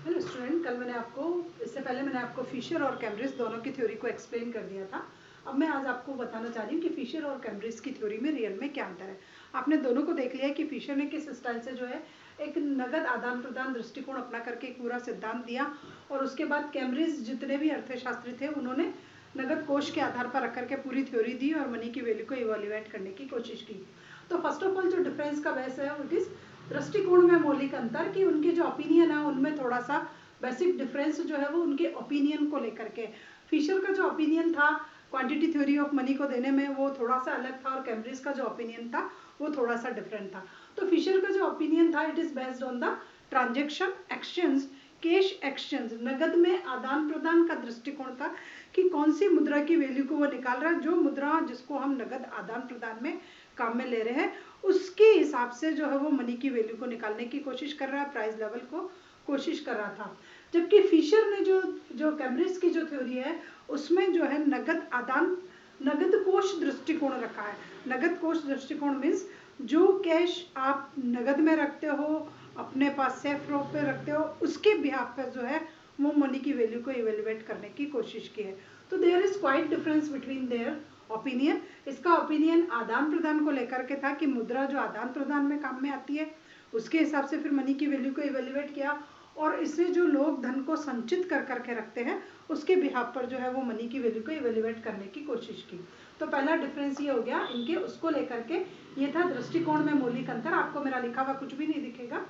Hello student, कल मैंने आपको इससे पहले मैंने आपको फिशर और कैम्ब्रिज दोनों की थ्योरी को एक्सप्लेन कर दिया था। अब मैं आज आपको बताना चाह रही हूँ कि फिशर और कैम्ब्रिज की थ्योरी में रियल में क्या अंतर है। आपने दोनों को देख लिया कि फिशर ने किस स्टाइल से जो है एक नगद आदान प्रदान दृष्टिकोण अपना करके एक पूरा सिद्धांत दिया, और उसके बाद कैम्ब्रिज जितने भी अर्थशास्त्री थे उन्होंने नगद कोष के आधार पर रख करके पूरी थ्योरी दी और मनी की वैल्यू को इवेल्युएट करने की कोशिश की। तो फर्स्ट ऑफ ऑल जो डिफरेंस का बेस है इट इज दृष्टिकोण में मौलिक अंतर, कि उनके जो ओपिनियन है उनमें थोड़ा सा बेसिक डिफरेंस जो है वो उनके ओपिनियन को लेकर के। फिशर का जो ओपिनियन था क्वांटिटी थ्योरी ऑफ मनी को देने में वो थोड़ा सा अलग था, और कैम्ब्रिज का जो ओपिनियन था वो थोड़ा सा डिफरेंट था। तो फिशर का जो ओपिनियन था it is based on the transaction exchange, cash exchange, नगद में आदान प्रदान का दृष्टिकोण था कि कौन सी मुद्रा की वैल्यू को वो निकाल रहा है, जो मुद्रा जिसको हम नगद आदान प्रदान में काम में ले रहे हैं उसके हिसाब से जो है वो मनी की वैल्यू को निकालने की कोशिश कर रहा है, प्राइस लेवल को कोशिश कर रहा था। जबकि फिशर ने जो कैम्ब्रिज की जो थ्योरी है उसमें जो है नगद कोष दृष्टिकोण रखा है। नगद कोष दृष्टिकोण मीन्स जो कैश आप नगद में रखते हो, अपने पास सेफ रोप पे रखते हो, उसके बिहाफ पे जो है वो मनी की वैल्यू को इवेल्युएट करने की कोशिश की है। तो there is quite difference between their opinion. इसका ओपिनियन आदान प्रदान को लेकर के था कि मुद्रा जो आदान प्रदान में काम में आती है उसके हिसाब से फिर मनी की वैल्यू को इवेल्युएट किया, और इससे जो लोग धन को संचित कर करके रखते हैं उसके बिहाफ पर जो है वो मनी की वैल्यू को इवेल्युएट करने की कोशिश की। तो पहला डिफरेंस ये हो गया इनके उसको लेकर के, ये था दृष्टिकोण में मौलिक अंतर। आपको मेरा लिखा हुआ कुछ भी नहीं दिखेगा,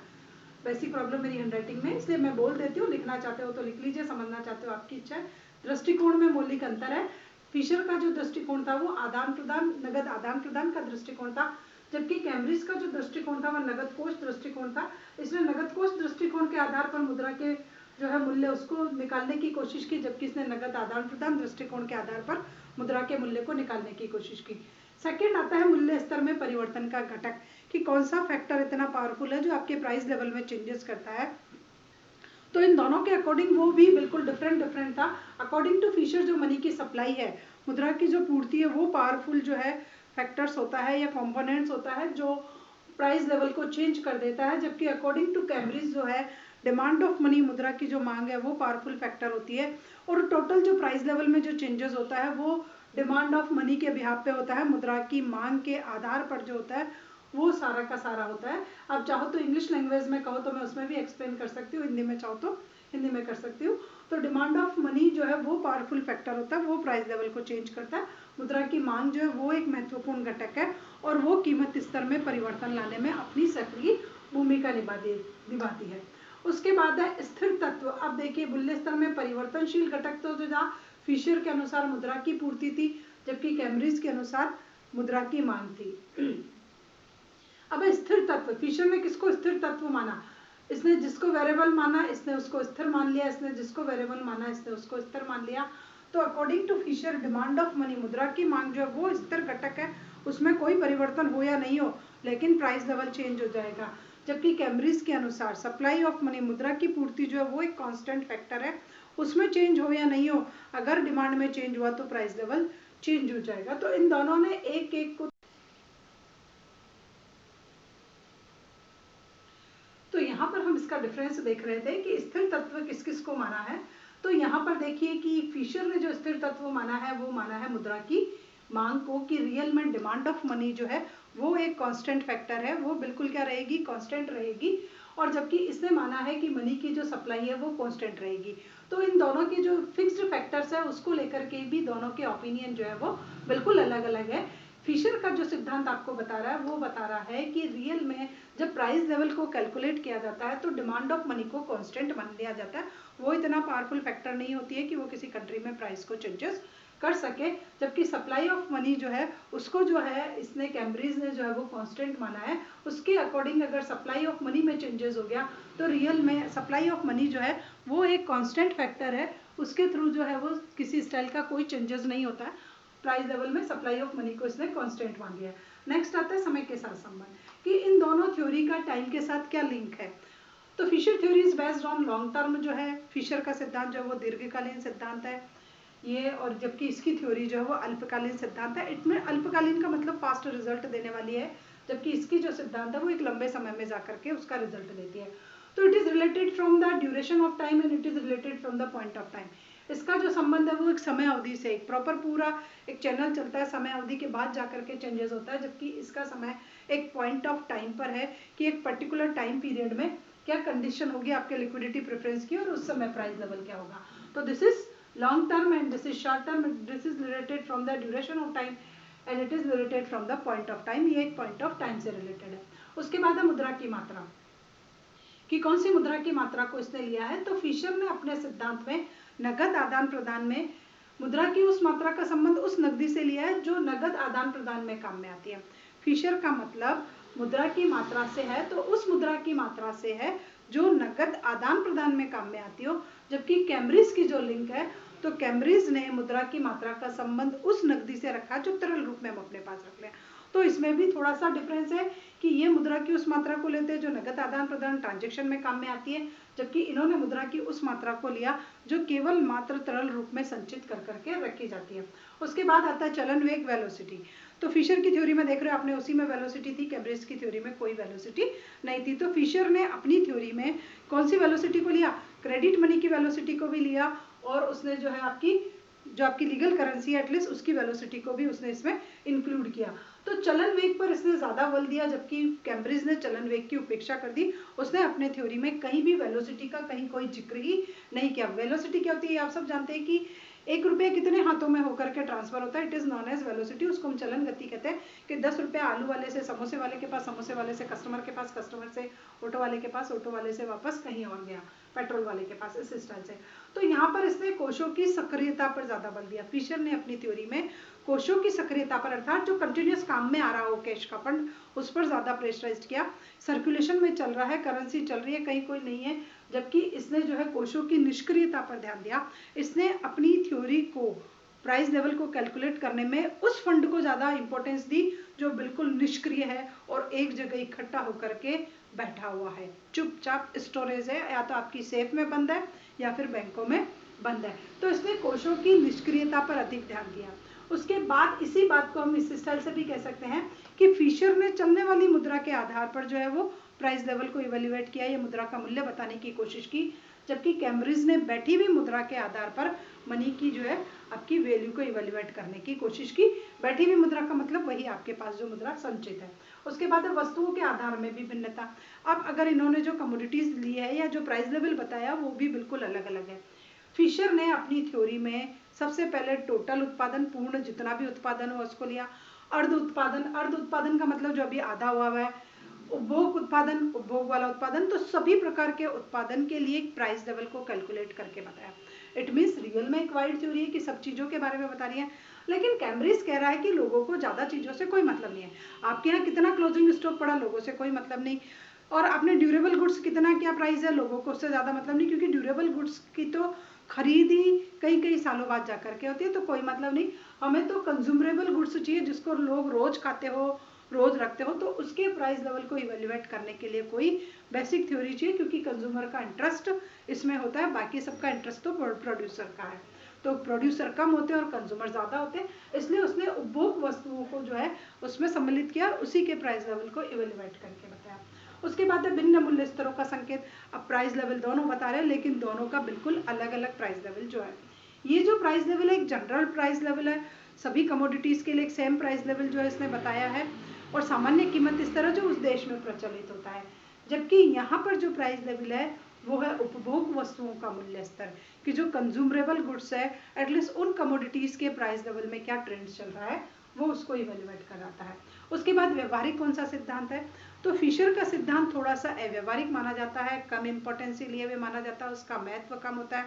बेसिक प्रॉब्लम मेरी हैंडराइटिंग में, इसलिए मैं बोल देती हूँ, लिखना चाहते हो तो लिख लीजिए, समझना चाहते हो आपकी इच्छा है। दृष्टिकोण में मौलिक अंतर है। फिशर का जो दृष्टिकोण था वो आदान प्रदान, नगद आदान प्रदान का दृष्टिकोण था, जबकि कैम्ब्रिज का जो दृष्टिकोण था वह नगद कोष दृष्टिकोण था। इसने नगद कोष दृष्टिकोण के आधार पर मुद्रा के जो है मूल्य उसको निकालने की कोशिश की, जबकि इसने नगद आदान प्रदान दृष्टिकोण के आधार पर मुद्रा के मूल्य को निकालने की कोशिश की। सेकेंड आता है मूल्य स्तर में परिवर्तन का घटक, कि कौन सा फैक्टर इतना पावरफुल है जो आपके प्राइस लेवल में चेंजेस करता है। तो इन दोनों के अकॉर्डिंग वो भी बिल्कुल डिफरेंट था। अकॉर्डिंग टू फिशर जो मनी की सप्लाई है, मुद्रा की जो पूर्ति है, वो पावरफुल जो है फैक्टर्स होता है या कंपोनेंट्स होता है जो प्राइस लेवल को चेंज कर देता है। जबकि अकॉर्डिंग टू कैम्ब्रिज जो है डिमांड ऑफ मनी, मुद्रा की जो मांग है वो पावरफुल फैक्टर होती है, और टोटल जो प्राइस लेवल में जो चेंजेस होता है वो डिमांड ऑफ मनी के बिहाफ पे होता है, मुद्रा की मांग के आधार पर जो होता है वो सारा का सारा होता है। आप चाहो तो इंग्लिश लैंग्वेज में कहो तो मैं उसमें भी एक्सप्लेन कर सकती हूँ, हिंदी में चाहो तो हिंदी में कर सकती हूँ। तो डिमांड ऑफ मनी जो है वो पावरफुल फैक्टर होता है, वो प्राइस लेवल को चेंज करता है। मुद्रा की मांग जो है वो एक महत्वपूर्ण घटक है, और वो कीमत स्तर में परिवर्तन लाने में अपनी सक्रिय भूमिका निभाती है। उसके बाद है स्थिर तत्व। अब देखिए मूल्य स्तर में परिवर्तनशील घटक तो जो था फिशर के अनुसार मुद्रा की पूर्ति थी, जबकि कैम्ब्रिज के अनुसार मुद्रा की मांग थी। अब स्थिर तत्व, फिशर ने किसको स्थिर तत्व माना? इसने जिसको वेरिएबल माना इसने उसको स्थिर मान लिया, इसने जिसको वेरिएबल माना इसने उसको स्थिर मान लिया। तो according to Fisher demand of money, मुद्रा की मांग जो है वो स्थिर घटक है, उसमें कोई परिवर्तन हो या नहीं हो लेकिन प्राइस लेवल चेंज हो जाएगा। जबकि कैम्ब्रिज के अनुसार सप्लाई ऑफ मनी, मुद्रा की पूर्ति जो है वो एक कांस्टेंट फैक्टर है, उसमें चेंज हो या नहीं हो, अगर डिमांड में चेंज हुआ तो प्राइस लेवल चेंज हो जाएगा। तो इन दोनों ने एक एक को, तो यहाँ पर हम इसका डिफरेंस देख रहे थे कि स्थिर तत्व किस किस को माना है। तो यहाँ पर देखिए कि फिशर ने जो स्थिर तत्व माना है वो माना है मुद्रा की मांग को, कि रियल में डिमांड ऑफ मनी जो है वो एक कांस्टेंट फैक्टर है, वो बिल्कुल क्या रहेगी, कांस्टेंट रहेगी। और जबकि इसने माना है कि मनी की जो सप्लाई है वो कांस्टेंट रहेगी। तो इन दोनों के जो फिक्स्ड फैक्टर्स है उसको लेकर के भी दोनों के ओपिनियन जो है वो बिल्कुल अलग अलग है। फिशर का जो सिद्धांत आपको बता रहा है वो बता रहा है कि रियल में जब प्राइस लेवल को कैलकुलेट किया जाता है तो डिमांड ऑफ मनी को कांस्टेंट मान लिया जाता है, वो इतना पावरफुल फैक्टर नहीं होती है कि वो किसी कंट्री में प्राइस को चेंजेस कर सके। जबकि सप्लाई ऑफ मनी जो है उसको जो है इसने कैम्ब्रिज ने जो है वो कांस्टेंट माना है। उसके अकॉर्डिंग अगर सप्लाई ऑफ मनी में चेंजेस हो गया तो रियल में सप्लाई ऑफ मनी जो है वो एक कांस्टेंट फैक्टर है, उसके थ्रू जो है वो किसी स्टाइल का कोई चेंजेस नहीं होता है। प्राइस लेवल में सप्लाई ऑफ मनी को इसने कांस्टेंट मान लिया। नेक्स्ट आता है समय के साथ संबंध, कि इन दोनों थ्योरी का टाइम के साथ क्या लिंक है। तो Fisher theory is based on long term, जो है फिशर का सिद्धांत जो है वो दीर्घकालीन सिद्धांत है ये, और जबकि इसकी थ्योरी जो है वो अल्पकालीन सिद्धांत है। इसमें अल्पकालीन का मतलब फास्ट रिजल्ट देने वाली है, जबकि इसकी जो सिद्धांत है वो एक लंबे समय में जाकर के उसका रिजल्ट देती है। तो it is related from the duration of time and it is related from the point of time. इसका जो संबंध है वो एक समय अवधि से, एक प्रॉपर पूरा एक चैनल चलता है, समय अवधि के बाद जाकर के चेंजेस होता है, जबकि इसका समय एक पॉइंट ऑफ टाइम पर है कि एक पर्टिकुलर टाइम पीरियड में क्या कंडीशन होगी आपके लिक्विडिटी प्रेफरेंस की और उस समय प्राइस लेवल क्या होगा। तो this is long term and this is short term, this is related from the duration of time and it is related from the point of time. ये एक पॉइंट ऑफ टाइम से related है। उसके बाद है मुद्रा की मात्रा, कि कौन सी मुद्रा की मात्रा को इसने लिया है। तो फिशर ने अपने सिद्धांत में नगद आदान प्रदान में मुद्रा की उस मात्रा का संबंध उस नकदी से लिया है जो नगद आदान प्रदान में काम में आती है। फिशर का मतलब मुद्रा की मात्रा से है तो उस मुद्रा की मात्रा से है जो नगद आदान प्रदान में काम में आती हो, जबकि कैम्ब्रिज की जो लिंक है तो कैम्ब्रिज ने मुद्रा की मात्रा का संबंध उस नकदी से रखा जो तरल रूप में हम अपने पास रख लें। तो इसमें भी थोड़ा सा डिफरेंस है कि ये मुद्रा की उस मात्रा को लेते हैं जो नगद आदान प्रदान ट्रांजेक्शन में काम में आती है, जबकि इन्होंने मुद्रा की उस मात्रा को लिया जो केवल मात्र तरल रूप में संचित कर करके रखी जाती है। उसके बाद आता है चलन वेग, वेलोसिटी। तो फिशर की थ्योरी में देख रहे हो आपने, उसी में वेलोसिटी थी, कैम्ब्रिज की थ्योरी में कोई वेलोसिटी नहीं थी। तो फिशर ने अपनी थ्योरी में कौन सी वेलोसिटी को लिया, क्रेडिट मनी की वेलोसिटी को भी लिया और उसने जो है आपकी जो आपकी लीगल करेंसी है एटलीस्ट उसकी वेलोसिटी को भी उसने इसमें इंक्लूड किया। तो चलन वेग पर इसने ज्यादा बल दिया, जबकि कैम्ब्रिज ने चलन वेग की उपेक्षा कर दी। उसने अपने थ्योरी में कहीं भी वेलोसिटी का कहीं कोई जिक्र ही नहीं किया। वेलोसिटी क्या होती है आप सब जानते हैं कि 1 रुपये कितने हाथों में होकर के ट्रांसफर होता है, it is known as velocity. उसको हम चलन गति कहते हैं कि 10 रुपये आलू वाले से समोसे वाले के पास, समोसे वाले से कस्टमर के पास, कस्टमर से ऑटो वाले के पास, ऑटो वाले से वापस कहीं और गया पेट्रोल वाले के पास, इस स्टाइल से। तो यहाँ पर इसने कोशों की सक्रियता पर ज्यादा बल दिया। फिशर ने अपनी थ्योरी में कोशों की सक्रियता पर, अर्थात जो कंटिन्यूस काम में आ रहा हो कैश का फंड, उस पर ज्यादा प्रेशराइज किया। सर्कुलेशन में चल रहा है, करेंसी चल रही है, कहीं कोई नहीं है, जबकि इसने जो है कोशों की निष्क्रियता पर ध्यान दिया। इसने अपनी थ्योरी को प्राइस लेवल को कैलकुलेट करने में उस फंड को ज्यादा इंपॉर्टेंस दी जो बिल्कुल निष्क्रिय है और एक जगह इकट्ठा होकर के बैठा हुआ है, चुपचाप स्टोरेज है, या तो आपकी सेफ में बंद है या फिर बैंकों में बंद है। तो इसने कोशों की निष्क्रियता पर अधिक ध्यान दिया। उसके बाद इसी बात को हम इस स्टाइल से भी कह सकते हैं कि फिशर ने चलने वाली मुद्रा के आधार पर जो है वो प्राइस लेवल को इवेल्युएट किया, ये मुद्रा का मूल्य बताने की कोशिश की, जबकि कैम्ब्रिज ने बैठी हुई मुद्रा के आधार पर मनी की जो है आपकी वैल्यू को इवेल्युएट करने की कोशिश की। बैठी हुई मुद्रा का मतलब वही आपके पास जो मुद्रा संचित है। उसके बाद वस्तुओं के आधार में भी भिन्नता। अब अगर इन्होंने जो कमोडिटीज ली है या जो प्राइस लेवल बताया वो भी बिल्कुल अलग अलग है। फिशर ने अपनी थ्योरी में सबसे पहले टोटल उत्पादन, पूर्ण जितना भी उत्पादन हुआ उसको लिया। अर्ध उत्पादन, अर्ध उत्पादन का मतलब जो अभी आधा हुआ है। उपभोग उत्पादन, उपभोग वाला उत्पादन। तो सभी प्रकार के उत्पादन के लिए प्राइस लेवल को कैलकुलेट करके बताया। इट मीन्स रियल में एक वाइड थ्योरी है कि सब चीजों के बारे में बता रही है, लेकिन कैम्ब्रिज कह रहा है कि लोगों को ज्यादा चीजों से कोई मतलब नहीं है। आपके यहाँ कितना क्लोजिंग स्टॉक पड़ा, लोगों से कोई मतलब नहीं। और आपने ड्यूरेबल गुड्स कितना क्या प्राइस है, लोगों को उससे ज्यादा मतलब नहीं, क्योंकि ड्यूरेबल गुड्स की तो खरीद ही कई कई सालों बाद जाकर के होती है, तो कोई मतलब नहीं। हमें तो कंज्यूमरेबल गुड्स चाहिए जिसको लोग रोज खाते हो, रोज रखते हो, तो उसके प्राइस लेवल को इवेल्युएट करने के लिए कोई बेसिक थ्योरी चाहिए, क्योंकि कंज्यूमर का इंटरेस्ट इसमें होता है, बाकी सबका इंटरेस्ट तो प्रोड्यूसर का है। तो प्रोड्यूसर कम होते हैं और कंज्यूमर ज्यादा होते हैं, इसलिए उसने उपभोग वस्तुओं को जो है उसमें सम्मिलित किया और उसी के प्राइस लेवल को इवेल्युएट करके बताया। उसके बाद है भिन्न मूल्य स्तरों का संकेत। अब प्राइस लेवल दोनों बता रहे हैं, लेकिन दोनों का बिल्कुल अलग अलग प्राइस लेवल जो है। ये जो प्राइस लेवल है एक जनरल प्राइस लेवल है, सभी कमोडिटीज के लिए एक सेम प्राइस लेवल जो है इसने बताया है, और सामान्य कीमत इस तरह जो उस देश में प्रचलित होता है। जबकि यहाँ पर जो प्राइस लेवल है वो है उपभोग वस्तुओं का मूल्य स्तर, कि जो कंज्यूमरेबल गुड्स है एटलीस्ट उन कमोडिटीज के प्राइस लेवल में क्या ट्रेंड चल रहा है वो उसको इवेल्युएट कराता है। उसके बाद व्यवहारिक कौन सा सिद्धांत है, तो फिशर का सिद्धांत थोड़ा सा अव्यवहारिक माना जाता है, कम इंपॉर्टेंस लिए हुए माना जाता है, उसका महत्व कम होता है,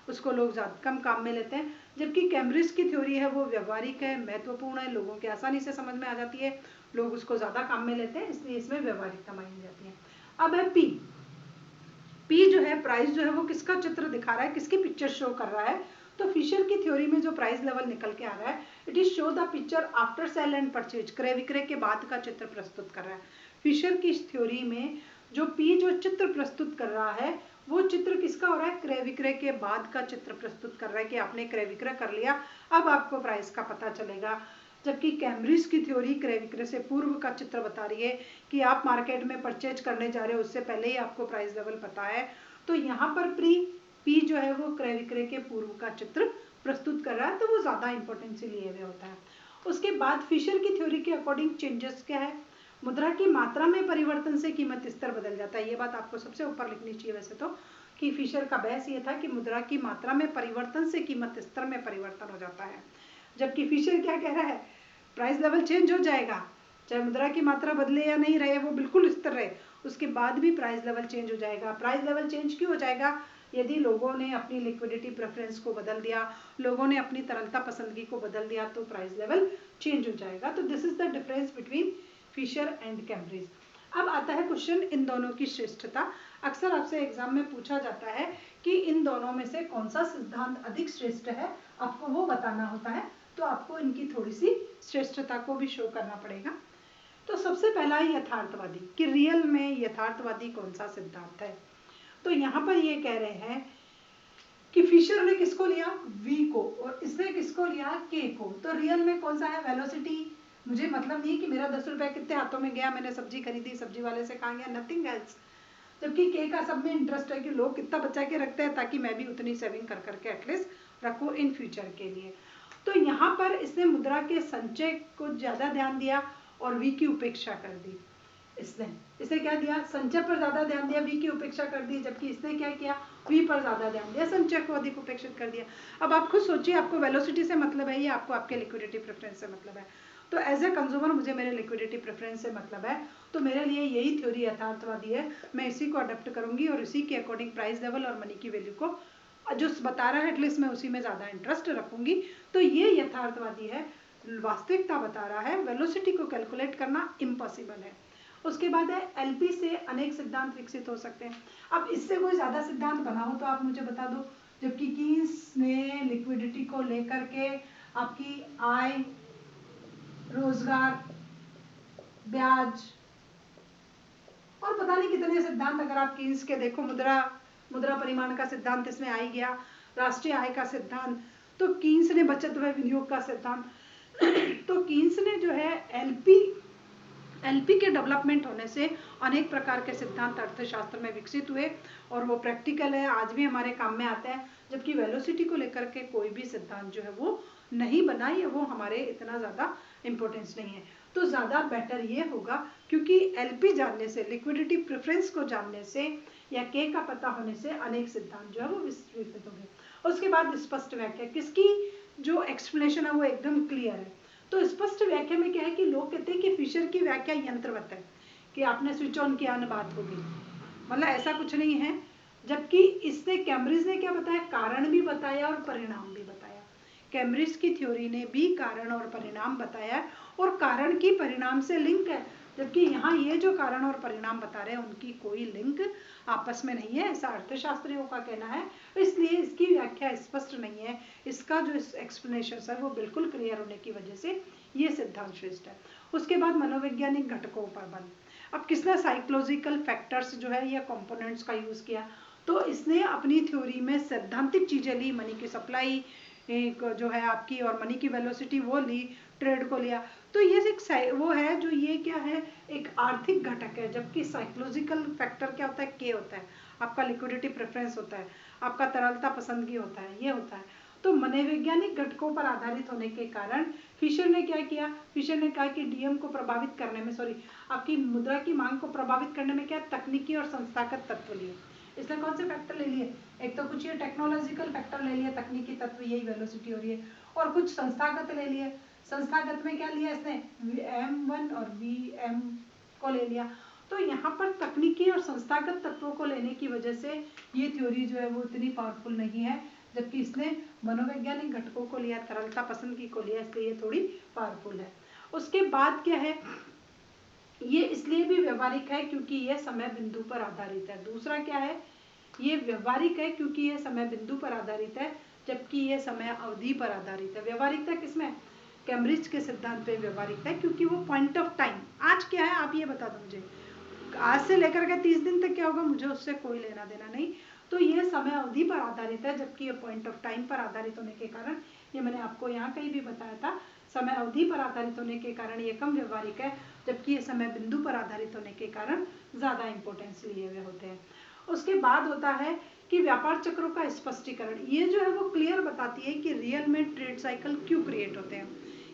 उसको लोग ज्यादा कम काम में लेते हैं। जबकि कैम्ब्रिज की थ्योरी है वो व्यवहारिक है, महत्वपूर्ण है, लोगों के आसानी से समझ में आ जाती है, लोग उसको ज्यादा काम में लेते हैं, इसलिए इसमें व्यवहारिकता मानी जाती है। अब है पी। पी जो है प्राइस जो है वो किसका चित्र दिखा रहा है, किसकी पिक्चर शो कर रहा है। तो फिशर की थ्योरी में जो प्राइस लेवल निकल के आ रहा है, it is show the picture after sale and purchase, क्रय विक्रय के बाद का चित्र प्रस्तुत कर रहा है। फिशर की थ्योरी में जो पी जो चित्र प्रस्तुत कर रहा है वो चित्र किसका हो रहा है, क्रय विक्रय के बाद का चित्र प्रस्तुत कर रहा है, कि आपने क्रय विक्रय कर लिया, अब आपको प्राइस का पता चलेगा। जबकि कैम्ब्रिज की थ्योरी क्रय विक्रय से पूर्व का चित्र बता रही है कि आप मार्केट में परचेज करने जा रहे हो, उससे पहले ही आपको प्राइस लेवल पता है। तो यहाँ पर पी जो है वो क्रय विक्रय के पूर्व का चित्र प्रस्तुत कर रहा है, तो वो ज़्यादा इंपॉर्टेंस लिए हुए होता है। उसके बाद फिशर की थ्योरी के अकॉर्डिंग चेंजेस क्या है, मुद्रा की मात्रा में परिवर्तन से कीमत स्तर बदल जाता है। ये बात आपको सबसे ऊपर लिखनी चाहिए वैसे तो, कि फिशर का बहस ये था कि मुद्रा की मात्रा में परिवर्तन से कीमत स्तर में परिवर्तन हो जाता है। जबकि फिशर क्या कह रहा है, प्राइस लेवल चेंज हो जाएगा, चाहे मुद्रा की मात्रा बदले या नहीं रहे, वो बिल्कुल स्थिर रहे, उसके बाद भी प्राइस लेवल चेंज हो जाएगा। प्राइस लेवल चेंज क्यों हो जाएगा, यदि लोगों ने अपनी लिक्विडिटी प्रेफरेंस को बदल दिया, लोगों ने अपनी तरलता पसंदगी को बदल दिया, तो प्राइस लेवल चेंज हो जाएगा। तो this is the difference between Fisher and Cambridge. अब आता है क्वेश्चन इन दोनों की श्रेष्ठता। अक्सर आपसे एग्जाम में पूछा जाता है कि इन दोनों में से कौन सा सिद्धांत अधिक श्रेष्ठ है, आपको वो बताना होता है। तो आपको इनकी थोड़ी सी श्रेष्ठता को भी शो करना पड़ेगा। तो सबसे पहला है यथार्थवादी, कि रियल में यथार्थवादी कौन सा सिद्धांत है। तो यहाँ पर ये कह रहे हैं कि फिशर ने किसको लिया, वी को, और इसने किसको लिया, के को। तो रियल में कौन सा है, वेलोसिटी। मुझे मतलब नहीं कि मेरा 10 रुपया कितने हाथों में गया, मैंने सब्जी खरीदी, सब्जी वाले से कहा गया, नथिंग एल्स। जबकि के का सब में इंटरेस्ट है कि लोग कितना बचा के रखते हैं, ताकि मैं भी उतनी सेविंग कर करके एटलीस्ट रखूँ इन फ्यूचर के लिए। तो यहाँ पर इसने मुद्रा के संचय को ज्यादा ध्यान दिया और वी की उपेक्षा कर दी। इसने क्या दिया, संचय पर ज्यादा ध्यान दिया, वी की उपेक्षा कर दी। जबकि इसने क्या किया, वी पर ज्यादा ध्यान दिया, संचय को अधिक उपेक्षित कर दिया। अब आप खुद सोचिए, आपको वेलोसिटी से मतलब है या आपको आपके लिक्विडिटी प्रेफरेंस से मतलब है। तो एज ए कंज्यूमर मुझे मेरे लिक्विडिटी प्रेफरेंस से मतलब है, तो मेरे लिए यही थ्योरी यथार्थवादी है। मैं इसी को अडॉप्ट करूंगी और इसी के अकॉर्डिंग प्राइस लेवल और मनी की वैल्यू को जो बता रहा है एटलीस्ट मैं उसी में ज्यादा इंटरेस्ट रखूंगी। तो ये यथार्थवादी है, वास्तविकता बता रहा है, वेलोसिटी को कैलकुलेट करना इम्पॉसिबल है। उसके बाद है एलपी से अनेक सिद्धांत विकसित हो सकते हैं। अब इससे कोई ज्यादा सिद्धांत बना हो तो आप मुझे बता दो। जबकि कीन्स ने लिक्विडिटी को लेकर के आपकी आय, रोजगार, ब्याज और पता नहीं कितने सिद्धांत, अगर आप कीन्स के देखो, मुद्रा परिमाण का सिद्धांत इसमें आ ही गया, राष्ट्रीय आय का सिद्धांत, तो कीन्स ने बचत व विनियोग का सिद्धांत। तो कीन्स ने जो है एलपी के डेवलपमेंट होने से अनेक प्रकार के सिद्धांत अर्थशास्त्र में विकसित हुए और वो प्रैक्टिकल है, आज भी हमारे काम में आता है। जबकि वेलोसिटी को लेकर के कोई भी सिद्धांत जो है वो नहीं बना, या वो हमारे इतना ज्यादा इंपॉर्टेंस नहीं है। तो ज्यादा बेटर ये होगा, क्योंकि एलपी जानने से, लिक्विडिटी प्रेफरेंस को जानने से या के का पता होने से अनेक सिद्धांत जो है वो विकसित होंगे। उसके बाद स्पष्ट व्याख्या, किसकी जो एक्सप्लेनेशन है वो एकदम क्लियर है। तो स्पष्ट व्याख्या में क्या है कि लोग कहते हैं कि फिशर की व्याख्या यंत्रवत है, कि आपने स्विच ऑन किया न बात होगी, मतलब ऐसा कुछ नहीं है। जबकि इसने, कैम्ब्रिज ने क्या बताया, कारण भी बताया और परिणाम भी बताया। कैम्ब्रिज की थ्योरी ने भी कारण और परिणाम बताया और कारण की परिणाम से लिंक है। जबकि यहाँ ये जो कारण और परिणाम बता रहे हैं उनकी कोई लिंक आपस में नहीं है, ऐसा अर्थशास्त्रियों का कहना है। इसलिए इसकी व्याख्या स्पष्ट नहीं है, इसका जो एक्सप्लेनेशन है वो बिल्कुल क्लियर होने की वजह से ये सिद्धांत श्रेष्ठ है। उसके बाद मनोवैज्ञानिक घटकों पर बल। अब किसने साइकोलॉजिकल फैक्टर्स जो है या कंपोनेंट्स का यूज किया, तो इसने अपनी थ्योरी में सैद्धांतिक चीजें ली, मनी की सप्लाई एक जो है आपकी और मनी की वेलोसिटी वो ली, ट्रेड को लिया। तो ये एक वो है जो ये क्या है, एक आर्थिक घटक है। जबकि साइकोलॉजिकल फैक्टर क्या होता है, के होता है, आपका लिक्विडिटी प्रेफरेंस होता है, आपका तरलता पसंदगी होता है, ये होता है। तो मनोवैज्ञानिक घटकों पर आधारित होने के कारण फिशर ने क्या किया, फिशर ने कहा कि डीएम को प्रभावित करने में, आपकी मुद्रा की मांग को प्रभावित करने में क्या तकनीकी और संस्थागत तत्व लिए। इसने कौन से फैक्टर ले लिए, एक तो कुछ ये टेक्नोलॉजिकल फैक्टर ले लिए, तकनीकी तत्व, यही वेलोसिटी हो रही है, और कुछ संस्थागत ले लिए। संस्थागत में क्या लिया इसने, M1 और VM को ले लिया। तो यहाँ पर तकनीकी और संस्थागत तत्वों को लेने की वजह से ये थ्योरी जो है वो इतनी पावरफुल नहीं है। जबकि इसने मनोवैज्ञानिक घटकों को लिया, तरलता पसंदगी को लिया, इसलिए ये थोड़ी पावरफुल है। उसके बाद क्या है, ये इसलिए भी व्यवहारिक है क्योंकि ये समय बिंदु पर आधारित है। दूसरा क्या है, ये व्यवहारिक है क्योंकि ये समय बिंदु पर आधारित है, जबकि ये समय अवधि पर आधारित है। व्यवहारिकता किसमें, कैम्ब्रिज के सिद्धांत पे व्यवहारिकता है, क्योंकि वो पॉइंट ऑफ टाइम, आज क्या है आप ये बता दो मुझे, आज से लेकर के 30 दिन तक क्या होगा मुझे उससे कोई लेना देना नहीं। तो ये समय अवधि पर आधारित है, जबकि ये पॉइंट ऑफ टाइम पर आधारित होने के कारण, ये मैंने आपको यहाँ कहीं भी बताया था, समय अवधि पर आधारित होने के कारण ये कम व्यवहारिक है, जबकि ये समय बिंदु पर आधारित होने के कारण ज़्यादा इंपॉर्टेंस लिए हुए होते हैं। उसके बाद होता है कि व्यापार चक्रों का स्पष्टीकरण। ये जो है वो क्लियर बताती है कि रियल में ट्रेड साइकिल क्यों क्रिएट होते हैं।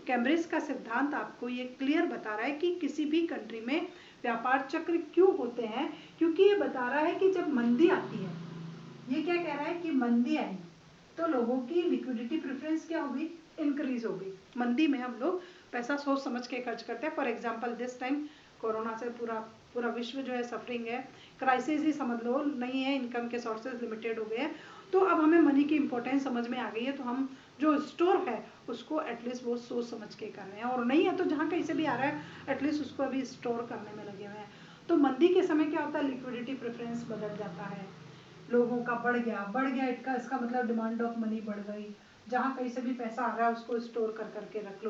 कैम्ब्रिज का सिद्धांत आपको ये क्लियर बता रहा है कि किसी भी कंट्री में व्यापार चक्र क्यों होते हैं, क्योंकि ये बता रहा है कि जब मंदी आती है, ये क्या कह रहा है कि मंदी आई तो लोगों की लिक्विडिटी प्रेफरेंस क्या होगी, इंक्रीज होगी। मंदी में हम लोग पैसा सोच समझ के खर्च करते हैं। For example this time corona से पूरा विश्व जो है सफरिंग है, क्राइसिस ही समझ लो, नहीं है, इनकम के सोर्सेज लिमिटेड हो गए हैं, तो अब हमें मनी की इंपॉर्टेंस समझ में आ गई है, तो हम जो स्टोर है उसको एटलीस्ट वो सोच समझ के कर रहे हैं, और नहीं है तो जहाँ कहीं से भी आ रहा है एटलीस्ट उसको अभी स्टोर करने में लगे हुए हैं। तो मंदी के समय क्या होता है, लिक्विडिटी प्रेफरेंस बदल जाता है, लोगों का बढ़ गया इसका मतलब डिमांड ऑफ मनी बढ़ गई, जहाँ कहीं से भी पैसा आ रहा है उसको स्टोर कर करके रख लो,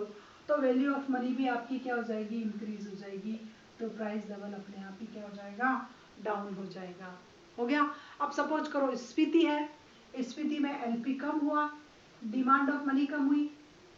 तो वैल्यू ऑफ मनी भी आपकी क्या हो जाएगी, इंक्रीज हो जाएगी, तो प्राइस लेवल अपने आप ही क्या हो जाएगा, डाउन हो जाएगा। हो गया। अब सपोज करो स्फीति है, स्फीति में एलपी कम हुआ, डिमांड ऑफ मनी कम हुई,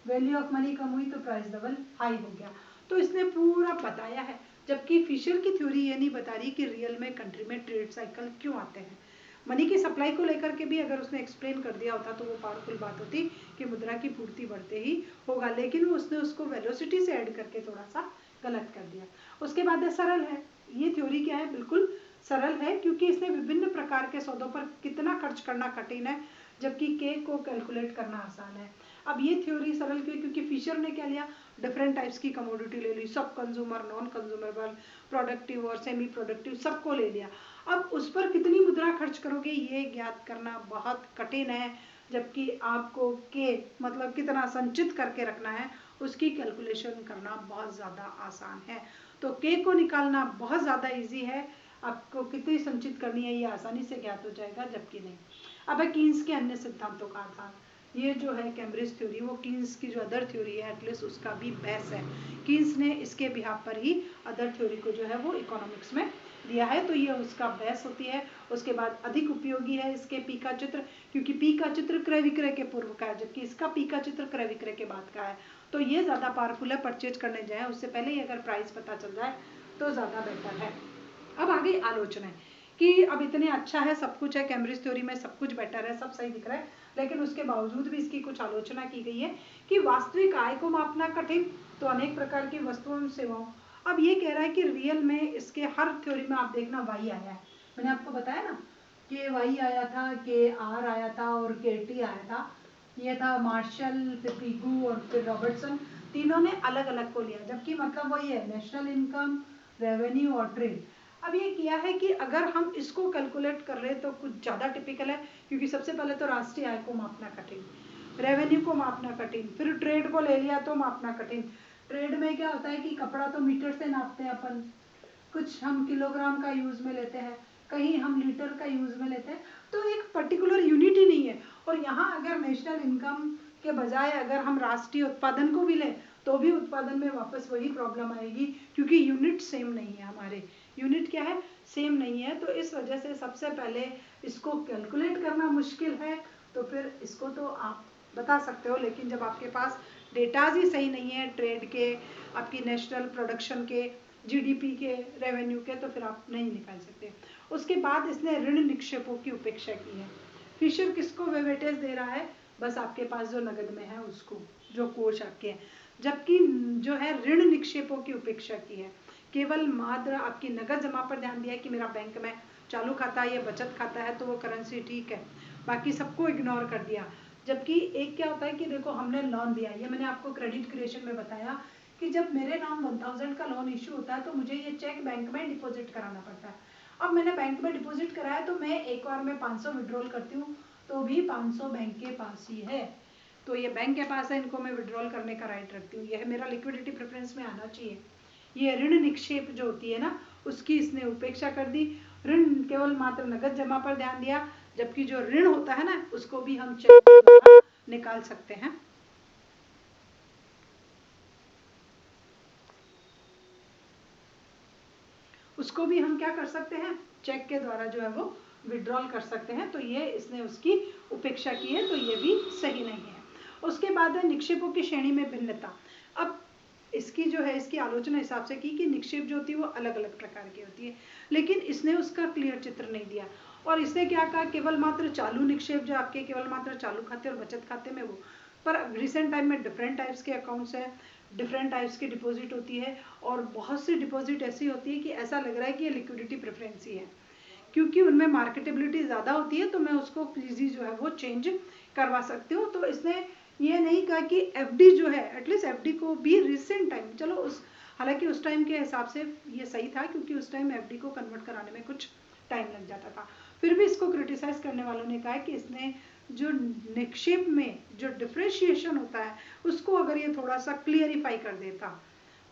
वैल्यू ऑफ मनी कम हुई, तो प्राइस लेवल हाई हो गया। तो इसने पूरा बताया है, जबकि फिशर की थ्योरी ये नहीं बता रही कि रियल में कंट्री में ट्रेड साइकिल क्यों आते हैं। मनी की सप्लाई को लेकर के भी अगर उसने एक्सप्लेन कर दिया होता तो वो पावरफुल बात होती कि मुद्रा की पूर्ति बढ़ते ही होगा, लेकिन उसने उसको वेलोसिटी से ऐड करके थोड़ा सा गलत कर दिया। उसके बाद है सरल है, ये थ्योरी क्या है, बिल्कुल सरल है, क्योंकि इसने विभिन्न प्रकार के सौदों पर कितना खर्च करना कठिन है, जबकि के को कैलकुलेट करना आसान है। अब ये थ्योरी सरल क्यों, क्योंकि फिशर ने क्या लिया, डिफरेंट टाइप्स की कमोडिटी ले ली, सब कंज्यूमर, नॉन कंज्यूमेबल, प्रोडक्टिव और सेमी प्रोडक्टिव, सबको ले लिया। अब उस पर कितनी मुद्रा खर्च करोगे ये ज्ञात करना बहुत कठिन है, जबकि आपको के मतलब कितना संचित करके रखना है उसकी कैलकुलेशन करना बहुत ज़्यादा आसान है। तो के को निकालना बहुत ज़्यादा इजी है, आपको कितनी संचित करनी है ये आसानी से ज्ञात हो जाएगा, जबकि नहीं। अब है कीन्स के अन्य सिद्धांतों का आधार। ये जो है कैम्ब्रिज थ्योरी, वो कीन्स की जो अदर थ्योरी है एटलीस्ट उसका भी बेस है। कीन्स ने इसके बिहाफ पर ही अदर थ्योरी को जो है वो इकोनॉमिक्स में दिया है, तो ये उसका बेस होती है। उसके बाद अधिक उपयोगी है इसके पी का चित्र, क्योंकि पी का चित्र क्रय विक्रय के पूर्व का है, जबकि इसका पी का चित्र क्रय विक्रय के बाद का है, तो ये ज़्यादा पावरफुल है। परचेज करने जाए उससे पहले ही अगर प्राइस पता चल जाए तो ज़्यादा बेटर है। अब आगे आलोचना है कि अब इतने अच्छा है, सब कुछ है, कैम्ब्रिज थ्योरी में सब कुछ बेटर है, सब सही दिख रहा है, लेकिन उसके बावजूद भी इसकी कुछ आलोचना की गई है कि वास्तविक आय को मापना कठिन, तो अनेक प्रकार की वस्तुओं और सेवाओं। अब ये कह रहा है कि रियल में इसके हर थ्योरी में आप देखना वाई आया है, मैंने आपको बताया ना कि वाई आया था, के आर आया था और के टी आया था, ये था मार्शल, फिर पीगू और फिर रॉबर्टसन, तीनों ने अलग अलग को लिया, जबकि मतलब वही है, नेशनल इनकम, रेवेन्यू और ट्रेड। अब ये किया है कि अगर हम इसको कैलकुलेट कर रहे तो कुछ ज़्यादा टिपिकल है, क्योंकि सबसे पहले तो राष्ट्रीय आय को मापना कठिन, रेवेन्यू को मापना कठिन, फिर ट्रेड को ले लिया तो मापना कठिन। ट्रेड में क्या होता है कि कपड़ा तो मीटर से नापते हैं अपन, कुछ हम किलोग्राम का यूज में लेते हैं, कहीं हम लीटर का यूज में लेते हैं, तो एक पर्टिकुलर यूनिट ही नहीं है। और यहाँ अगर नेशनल इनकम के बजाय अगर हम राष्ट्रीय उत्पादन को भी लें तो भी उत्पादन में वापस वही प्रॉब्लम आएगी, क्योंकि यूनिट सेम नहीं है, हमारे यूनिट क्या है, सेम नहीं है। तो इस वजह से सबसे पहले इसको कैलकुलेट करना मुश्किल है, तो फिर इसको तो आप बता सकते हो, लेकिन जब आपके पास डेटाज ही सही नहीं है ट्रेड के, आपकी नेशनल प्रोडक्शन के, जीडीपी के, रेवेन्यू के, तो फिर आप नहीं निकाल सकते। उसके बाद इसने ऋण निक्षेपों की उपेक्षा की है। फिशर किसको वेटेज दे रहा है, बस आपके पास जो नगद में है उसको, जो कोष आपके हैं, जबकि जो है ऋण निक्षेपों की उपेक्षा की है, केवल मात्र आपकी नगद जमा पर ध्यान दिया है कि मेरा बैंक में चालू खाता है या बचत खाता है तो वो करेंसी ठीक है, बाकी सबको इग्नोर कर दिया। जबकि एक क्या होता है कि देखो हमने लोन दिया, ये मैंने आपको क्रेडिट क्रिएशन में बताया कि जब मेरे नाम 1000 का लोन इशू होता है तो मुझे ये चेक बैंक में डिपॉजिट कराना पड़ता है। अब मैंने बैंक में डिपॉजिट कराया तो मैं एक बार में 500 विड्रॉल करती हूँ तो भी 500 बैंक के पास ही है, तो ये बैंक के पास है, इनको मैं विड्रॉल करने का राइट रखती हूँ, यह मेरा लिक्विडिटी प्रेफरेंस में आना चाहिए। ये ऋण निक्षेप जो होती है ना उसकी इसने उपेक्षा कर दी, ऋण केवल मात्र नगद जमा पर ध्यान दिया, जबकि जो ऋण होता है ना उसको भी हम चेक के द्वारा निकाल सकते हैं। उसको भी हम क्या कर सकते हैं, चेक के द्वारा जो है वो विड्रॉल कर सकते हैं, तो ये इसने उसकी उपेक्षा की है, तो ये भी सही नहीं है। उसके बाद है निक्षेपों की श्रेणी में भिन्नता। इसकी जो है इसकी आलोचना हिसाब से की कि निक्षेप जो होती है वो अलग अलग प्रकार की होती है, लेकिन इसने उसका क्लियर चित्र नहीं दिया। और इसने क्या कहा, केवल मात्र चालू निक्षेप जो आपके केवल मात्र चालू खाते और बचत खाते में वो, पर रिसेंट टाइम में डिफरेंट टाइप्स के अकाउंट्स हैं, डिफरेंट टाइप्स की डिपॉजिट होती है, और बहुत सी डिपॉजिट ऐसी होती है कि ऐसा लग रहा है कि ये लिक्विडिटी प्रेफरेंस ही है, क्योंकि उनमें मार्केटेबिलिटी ज़्यादा होती है, तो मैं उसको इजी जो है वो चेंज करवा सकती हूँ। तो इसने ये नहीं कहा कि एफडी जो है, एटलीस्ट एफडी को भी रिसेंट टाइम, चलो उस हालांकि उस टाइम के हिसाब से ये सही था, क्योंकि उस टाइम एफडी को कन्वर्ट कराने में कुछ टाइम लग जाता था, फिर भी इसको क्रिटिसाइज करने वालों ने कहा कि इसने जो निक्षेप में जो डिफ्रेंशिएशन होता है उसको अगर ये थोड़ा सा क्लियरिफाई कर देता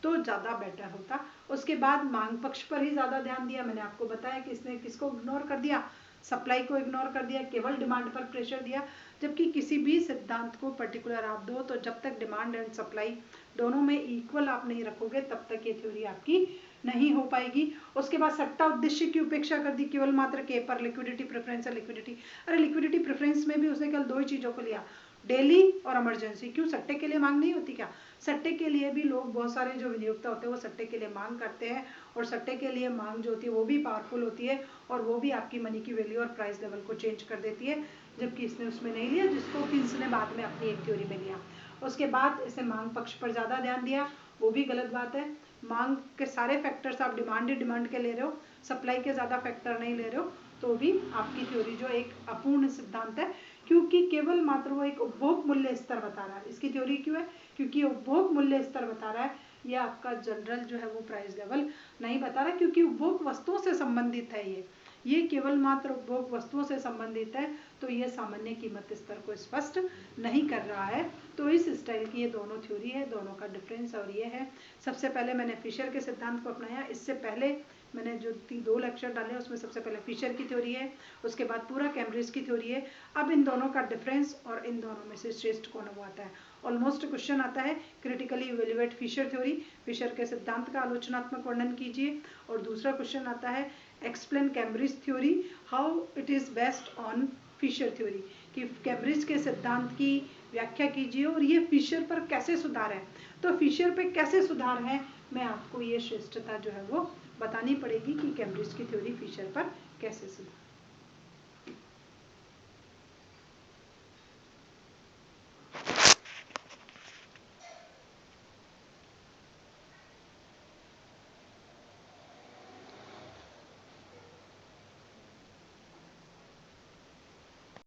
तो ज़्यादा बेटर होता। उसके बाद मांग पक्ष पर ही ज़्यादा ध्यान दिया। मैंने आपको बताया कि इसने किसको इग्नोर कर दिया, सप्लाई को इग्नोर कर दिया, केवल डिमांड पर प्रेशर दिया। जबकि किसी भी सिद्धांत को पर्टिकुलर आप दो तो जब तक डिमांड एंड सप्लाई दोनों में इक्वल आप नहीं रखोगे तब तक ये थ्योरी आपकी नहीं हो पाएगी। उसके बाद सट्टा उद्देश्य की उपेक्षा कर दी, केवल मात्र के पर लिक्विडिटी प्रेफरेंस है। लिक्विडिटी, अरे लिक्विडिटी प्रेफरेंस में भी उसने केवल दो ही चीज़ों को लिया, डेली और इमरजेंसी। क्यों, सट्टे के लिए मांग नहीं होती क्या? सट्टे के लिए भी लोग, बहुत सारे जो विनियोक्ता होते हैं वो सट्टे के लिए मांग करते हैं, और सट्टे के लिए मांग जो होती है वो भी पावरफुल होती है, और वो भी आपकी मनी की वैल्यू और प्राइस लेवल को चेंज कर देती है, जबकि इसने उसमें नहीं लिया, जिसको कि इसने बाद में अपनी एक थ्योरी में लिया। उसके बाद इसने मांग पक्ष पर ज़्यादा ध्यान दिया, वो भी गलत बात है। मांग के सारे फैक्टर्स आप डिमांड के ले रहे हो, सप्लाई के ज़्यादा फैक्टर नहीं ले रहे हो, तो भी आपकी थ्योरी जो एक अपूर्ण सिद्धांत है, क्योंकि केवल मात्र वो एक उपभोग मूल्य स्तर बता रहा है। इसकी थ्योरी क्यों है? क्योंकि उपभोग मूल्य स्तर बता रहा है, ये आपका जनरल जो है वो प्राइस लेवल नहीं बता रहा, क्योंकि उपभोग वस्तुओं से संबंधित है। ये केवल मात्र उपभोग वस्तुओं से संबंधित है, तो ये सामान्य कीमत स्तर को स्पष्ट नहीं कर रहा है। तो इस स्टाइल की ये दोनों थ्योरी है, दोनों का डिफरेंस और ये है। सबसे पहले मैंने फिशर के सिद्धांत को अपनाया, इससे पहले मैंने जो 2 लेक्चर डाले उसमें सबसे पहले फिशर की थ्योरी है, उसके बाद पूरा कैम्ब्रिज की थ्योरी है। अब इन दोनों का डिफरेंस और इन दोनों में से श्रेष्ठ कौन वो आता है। ऑलमोस्ट क्वेश्चन आता है, critically evaluate Fisher theory, Fisher के सिद्धांत का आलोचनात्मक वर्णन कीजिए। और दूसरा क्वेश्चन आता है, explain Cambridge theory, how it is based on Fisher theory, कि कैम्ब्रिज के सिद्धांत की व्याख्या कीजिए और ये फिशर पर कैसे सुधार है। तो फिशर पे कैसे सुधार है, मैं आपको ये श्रेष्ठता जो है वो बतानी पड़ेगी कि कैम्ब्रिज की थ्योरी फिशर पर कैसे सुधार